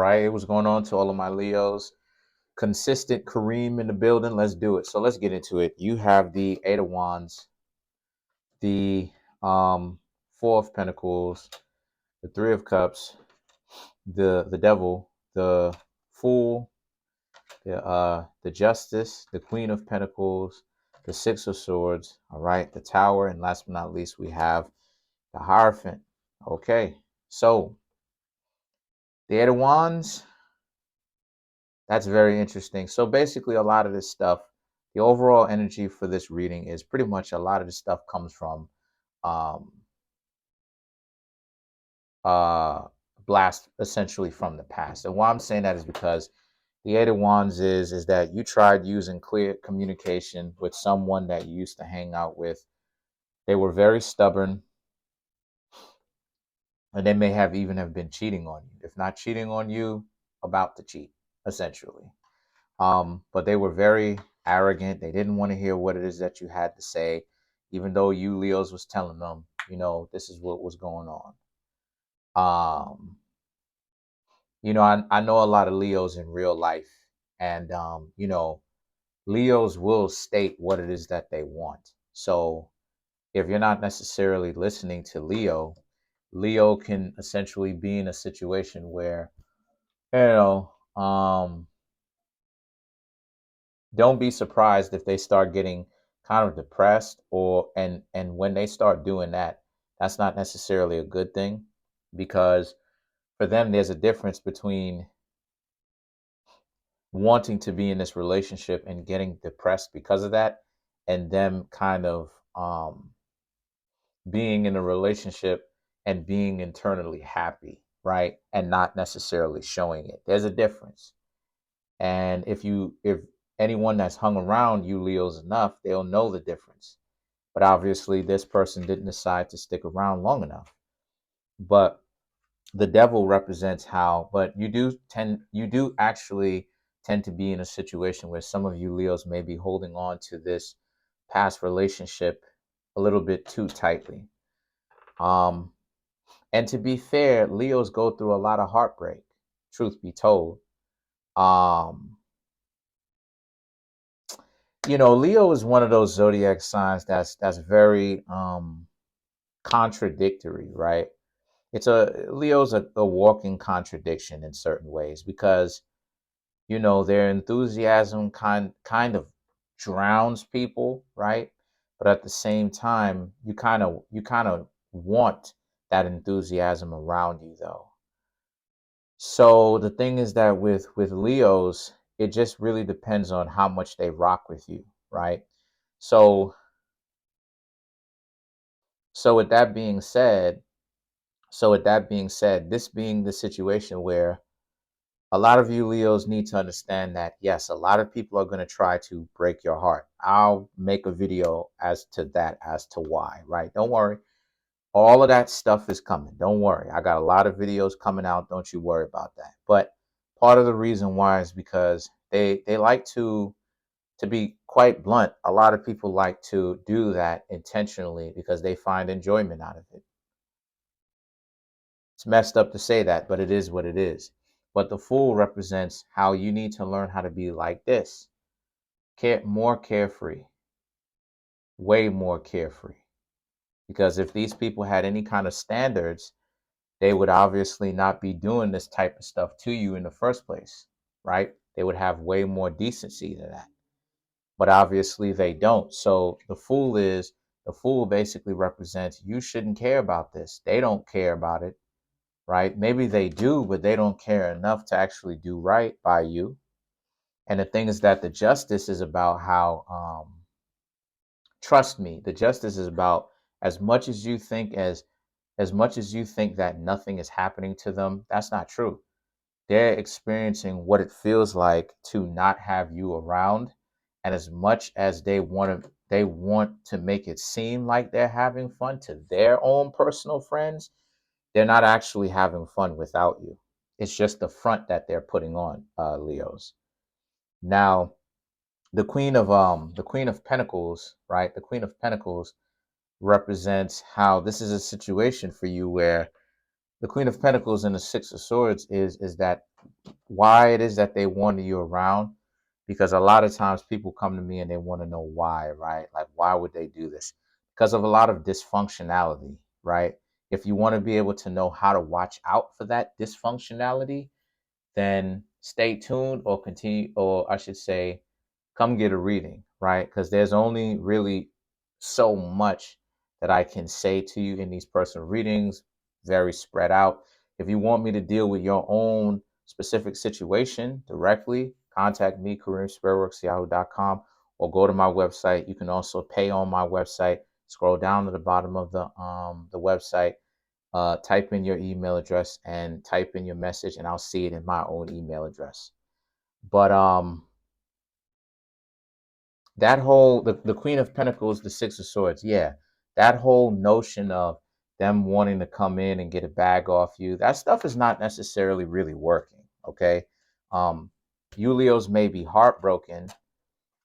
Right, what's going on to all of my Leos? Consistent Kareem in the building. Let's do it. So let's get into it. You have the Eight of Wands, the Four of Pentacles, the Three of Cups, the Devil, the Fool, the Justice, the Queen of Pentacles, the Six of Swords. All right, the Tower, and last but not least, we have the Hierophant. Okay, so the Eight of Wands. That's very interesting. So basically, a lot of this stuff, the overall energy for this reading is pretty much a lot of this stuff comes from um, uh, blast essentially from the past. And why I'm saying that is because the Eight of Wands is that you tried using clear communication with someone that you used to hang out with. They were very stubborn, and they may have even have been cheating on you. If not cheating on you, about to cheat, essentially. But they were very arrogant. They didn't want to hear what it is that you had to say, even though you Leos was telling them, this is what was going on. Um, I know a lot of Leos in real life, and Leos will state what it is that they want. So if you're not necessarily listening to Leo can essentially be in a situation where, you know, don't be surprised if they start getting kind of depressed, and when they start doing that, that's not necessarily a good thing, because for them there's a difference between wanting to be in this relationship and getting depressed because of that, and them kind of being in a relationship and being internally happy, right, and not necessarily showing it. There's a difference. And if anyone that's hung around you Leos enough, they'll know the difference. But obviously this person didn't decide to stick around long enough. But the Devil represents how, but you do actually tend to be in a situation where some of you Leos may be holding on to this past relationship a little bit too tightly. Um, and to be fair, Leos go through a lot of heartbreak, truth be told. Um, Leo is one of those zodiac signs that's very contradictory, right? Leo's a walking contradiction in certain ways, because their enthusiasm kind of drowns people, right? But at the same time, you kind of want that enthusiasm around you, though. So the thing is that with Leos, it just really depends on how much they rock with you, right? So so with that being said, this being the situation where a lot of you Leos need to understand that, yes, a lot of people are going to try to break your heart. I'll make a video as to that, as to why, right? Don't worry. All of that stuff is coming. Don't worry. I got a lot of videos coming out. Don't you worry about that. But part of the reason why is because they like to be quite blunt, a lot of people like to do that intentionally because they find enjoyment out of it. It's messed up to say that, but it is what it is. But the Fool represents how you need to learn how to be like this. More carefree, way more carefree. Because if these people had any kind of standards, they would obviously not be doing this type of stuff to you in the first place, right? They would have way more decency than that. But obviously they don't. So the Fool basically represents, you shouldn't care about this. They don't care about it, right? Maybe they do, but they don't care enough to actually do right by you. And the thing is that the Justice is about how, trust me, the Justice is about, as much as you think that nothing is happening to them, that's not true. They're experiencing what it feels like to not have you around. And as much as they want to make it seem like they're having fun to their own personal friends, they're not actually having fun without you. It's just the front that they're putting on, Leos. Now, the Queen of Pentacles, right? The Queen of Pentacles represents how this is a situation for you where the Queen of Pentacles and the Six of Swords is that why it is that they want you around, because a lot of times people come to me and they want to know why, right? Like, why would they do this? Because of a lot of dysfunctionality, right? If you want to be able to know how to watch out for that dysfunctionality, then stay tuned or continue, or I should say, come get a reading, right? Because there's only really so much that I can say to you in these personal readings, very spread out. If you want me to deal with your own specific situation directly, contact me, Kareemspiritworks.yahoo.com, or go to my website. You can also pay on my website. Scroll down to the bottom of the website, type in your email address and type in your message, and I'll see it in my own email address. But that whole the Queen of Pentacles, the Six of Swords, yeah, that whole notion of them wanting to come in and get a bag off you, that stuff is not necessarily really working. Okay. um you Leos may be heartbroken,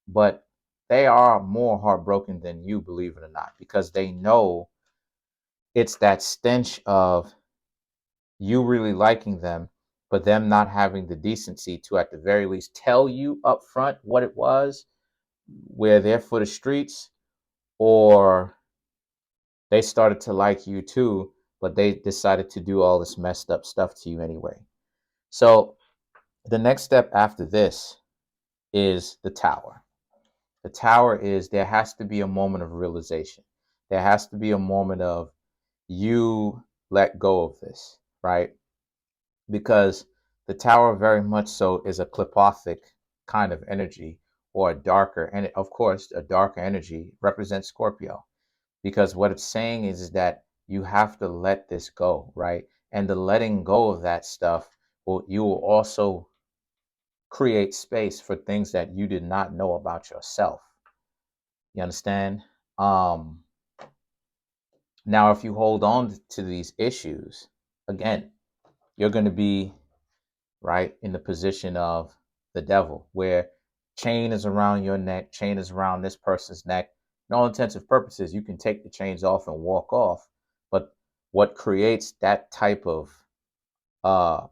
but they are more heartbroken than you, believe it or not, because they know it's that stench of you really liking them, but them not having the decency to at the very least tell you up front what it was, where they're for the streets, or they started to like you too, but they decided to do all this messed up stuff to you anyway. So the next step after this is the Tower. The Tower is, there has to be a moment of realization. There has to be a moment of, you let go of this, right? Because the Tower very much so is a clipothic kind of energy, or a darker, and of course a darker energy represents Scorpio, because what it's saying is that you have to let this go, right? And the letting go of that stuff you will also create space for things that you did not know about yourself. You understand? um Now if you hold on to these issues, again, you're going to be right in the position of the devil, where chain is around your neck, chain is around this person's neck. In all intents and purposes, you can take the chains off and walk off. But what creates that type of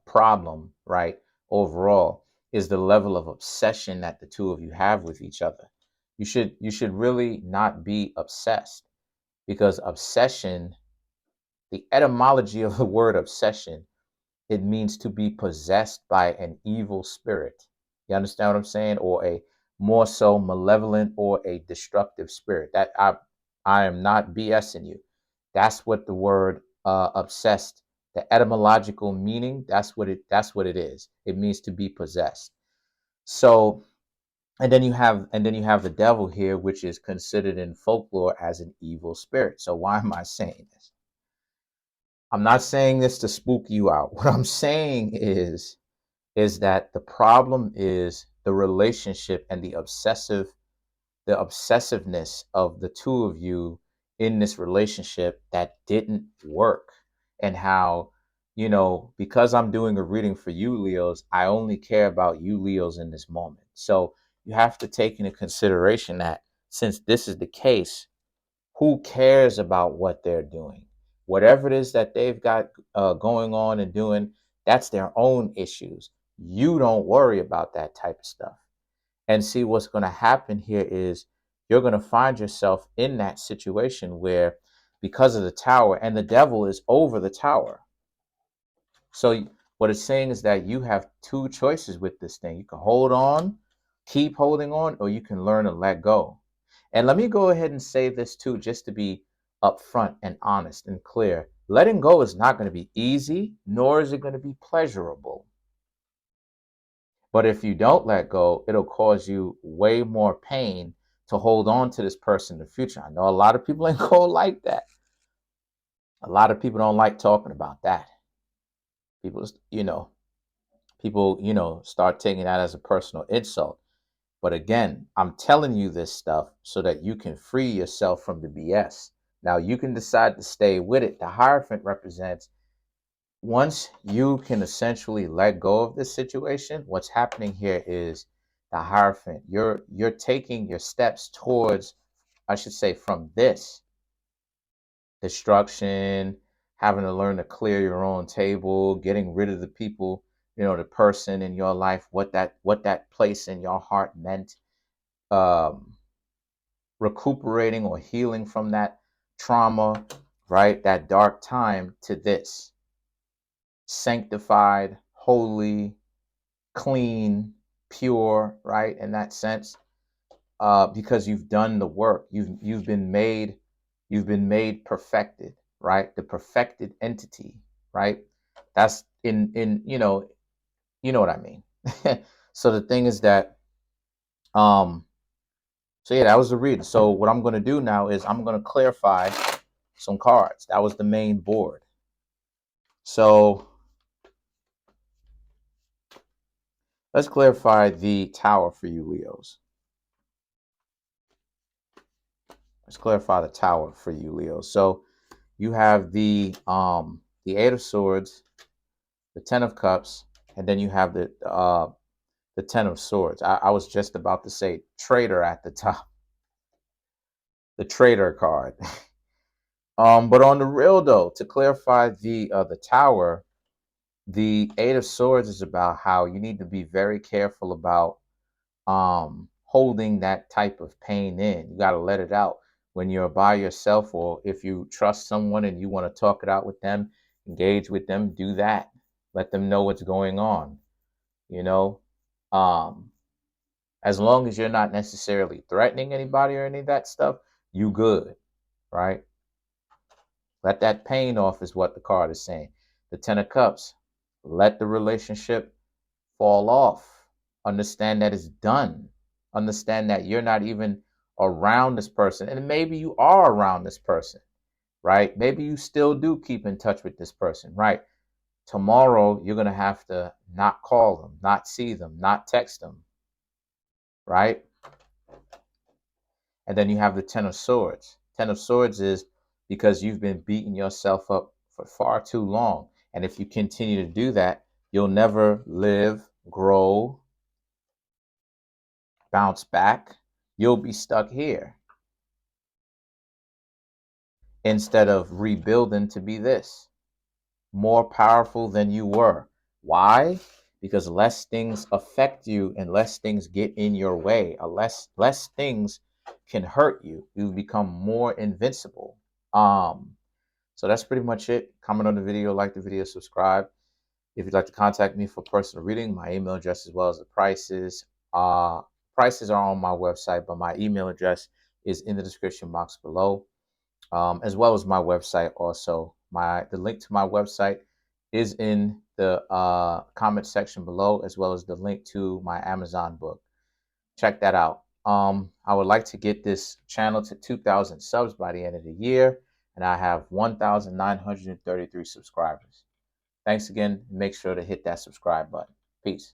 problem, right, overall, is the level of obsession that the two of you have with each other. You should really not be obsessed, because obsession, the etymology of the word obsession, it means to be possessed by an evil spirit. You understand what I'm saying? Or a more so malevolent or a destructive spirit. That I am not BSing you. That's what the word obsessed, the etymological meaning, that's what it is. It means to be possessed. So, and then you have the devil here, which is considered in folklore as an evil spirit. So why am I saying this? I'm not saying this to spook you out. What I'm saying is that the problem is the relationship and the obsessiveness of the two of you in this relationship that didn't work. And how, because I'm doing a reading for you Leos, I only care about you Leos in this moment. So you have to take into consideration that, since this is the case, who cares about what they're doing? Whatever it is that they've got going on and doing, that's their own issues. You don't worry about that type of stuff. And see, what's going to happen here is, you're going to find yourself in that situation where, because of the Tower, and the devil is over the Tower. So what it's saying is that you have two choices with this thing. You can hold on, keep holding on, or you can learn to let go. And let me go ahead and say this too, just to be upfront and honest and clear. Letting go is not going to be easy, nor is it going to be pleasurable. But if you don't let go, it'll cause you way more pain to hold on to this person in the future. I know a lot of people ain't going like that. A lot of people don't like talking about that. People, start taking that as a personal insult. But again, I'm telling you this stuff so that you can free yourself from the BS. Now you can decide to stay with it. The Hierophant represents, once you can essentially let go of this situation, what's happening here is the Hierophant. You're taking your steps towards, I should say, from this destruction, having to learn to clear your own table, getting rid of the people, the person in your life, what that place in your heart meant, um, recuperating or healing from that trauma, right? That dark time to this sanctified, holy, clean, pure, right? In that sense, because you've done the work, you've been made perfected, right? The perfected entity, right? That's in you know what I mean. So the thing is that, um, so yeah, that was the reading. So what I'm going to do now is I'm going to clarify some cards. That was the main board. So let's clarify the Tower for you, Leos. Let's clarify the Tower for you, Leos. So you have the Eight of Swords, the Ten of Cups, and then you have the Ten of Swords. I was just about to say Traitor at the top, the Traitor card. But on the real though, to clarify the Tower, the Eight of Swords is about how you need to be very careful about holding that type of pain in. You got to let it out when you're by yourself, or if you trust someone and you want to talk it out with them, engage with them, do that. Let them know what's going on. You know, um, as long as you're not necessarily threatening anybody or any of that stuff, you good, right? Let that pain off is what the card is saying. The Ten of Cups, let the relationship fall off. Understand that it's done. Understand that you're not even around this person. And maybe you are around this person, right? Maybe you still do keep in touch with this person, right? Tomorrow, you're going to have to not call them, not see them, not text them, right? And then you have the Ten of Swords. Ten of Swords is because you've been beating yourself up for far too long. And if you continue to do that, you'll never live, grow, bounce back. You'll be stuck here instead of rebuilding to be this, more powerful than you were. Why? Because less things affect you and less things get in your way. Less things can hurt you. You become more invincible. So that's pretty much it. Comment on the video, like the video, subscribe. If you'd like to contact me for personal reading, my email address as well as the prices. Prices are on my website, but my email address is in the description box below, as well as my website. Also, the link to my website is in the comment section below, as well as the link to my Amazon book. Check that out. I would like to get this channel to 2,000 subs by the end of the year, and I have 1,933 subscribers. Thanks again. Make sure to hit that subscribe button. Peace.